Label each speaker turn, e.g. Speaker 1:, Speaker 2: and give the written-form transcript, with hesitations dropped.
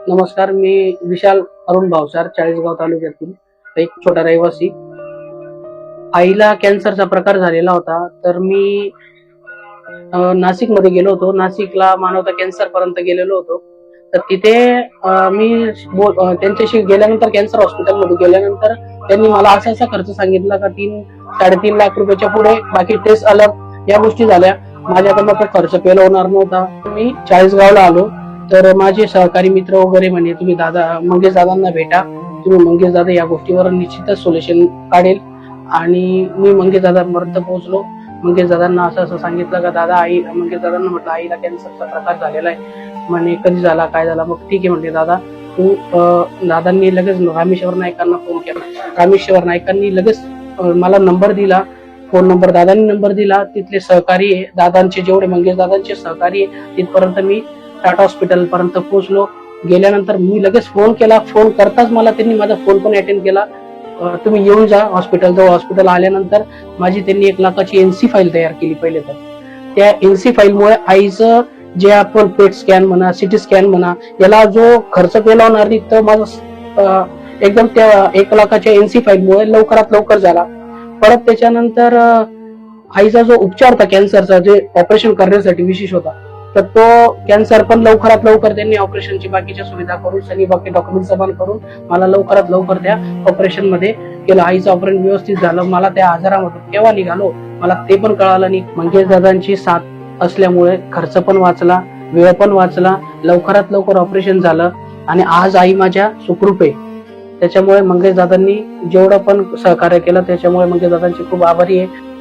Speaker 1: नमस्कार, मी विशाल अरुण भावसार, चाळीसगाव तालुक्यातील एक छोटा रहिवासी. आईला कॅन्सरचा प्रकार झालेला होता, तर मी नाशिकमध्ये गेलो होतो. नाशिकला मानवता कॅन्सर पर्यंत गेलेलो होतो. तर तिथे मी त्यांच्याशी गेल्यानंतर, कॅन्सर हॉस्पिटलमध्ये गेल्यानंतर त्यांनी मला असा खर्च सांगितला का 3-3.5 लाख रुपयाच्या पुढे बाकी टेस्ट अलग या गोष्टी झाल्या. माझ्याकडनं तो खर्च पेल होणार नव्हता. मी चाळीसगावला आलो, तर माझे सहकारी मित्र वगैरे म्हणे तुम्ही मंगेश दादांना भेटा, तुम्ही मंगेश दादा या गोष्टीवर निश्चितच सोल्युशन काढेल. आणि मी मंगेश दादांपर्यंत पोहोचलो. मंगेश दादांना असं सांगितलं का दादा, मंगेश दादांना म्हटलं आईला कॅन्सरचा प्रकार झालेला आहे. म्हणे कधी झाला, काय झाला? मग ठीक आहे म्हणते दादा तू. दादांनी लगेच रामेश्वर नाईकांना फोन केला. रामेश्वर नाईकांनी लगेच मला नंबर दिला, फोन नंबर. दादांनी नंबर दिला. तिथले सहकारी आहे दादांचे, जेवढे मंगेश दादांचे सहकारी आहे तिथपर्यंत मी टाटा हॉस्पिटल पर्यंत पोहोचलो. गेल्यानंतर मी लगेच फोन केला. फोन करताच मला त्यांनी माझा फोन पण अटेंड केला. तुम्ही येऊन जा हॉस्पिटल. हॉस्पिटल आल्यानंतर माझी त्यांनी 1 लाखाची एनसी फाईल तयार केली. पहिले तर त्या एनसी फाईलमुळे आईचं जे आपण पेट स्कॅन म्हणा, सिटी स्कॅन म्हणा, याला जो खर्च केला होणार नाही तर माझा एकदम त्या 1 लाखाच्या एनसी फाईलमुळे लवकरात लवकर झाला. परत त्याच्यानंतर आईचा जो उपचार होता कॅन्सरचा, जे ऑपरेशन करण्यासाठी विशेष होता, तर तो कॅन्सर पण लवकरात लवकर त्यांनी ऑपरेशनची बाकीच्या सुविधा करून, सगळी बाकी डॉक्युमेंट जमा करून मला लवकरात लवकर त्या ऑपरेशन मध्ये केलं. आईचं ऑपरेशन व्यवस्थित झालं. मला त्या आजारामधून केव्हा निघालो मला ते पण कळालं नाही. मंगेश दादांची साथ असल्यामुळे खर्च पण वाचला, वेळ पण वाचला, लवकरात लवकर ऑपरेशन झालं आणि आज आई माझ्या सुखरूप आहे. त्याच्यामुळे मंगेश दादांनी जेवढं पण सहकार्य केलं त्याच्यामुळे मंगेश दादांची खूप आभारी आहे.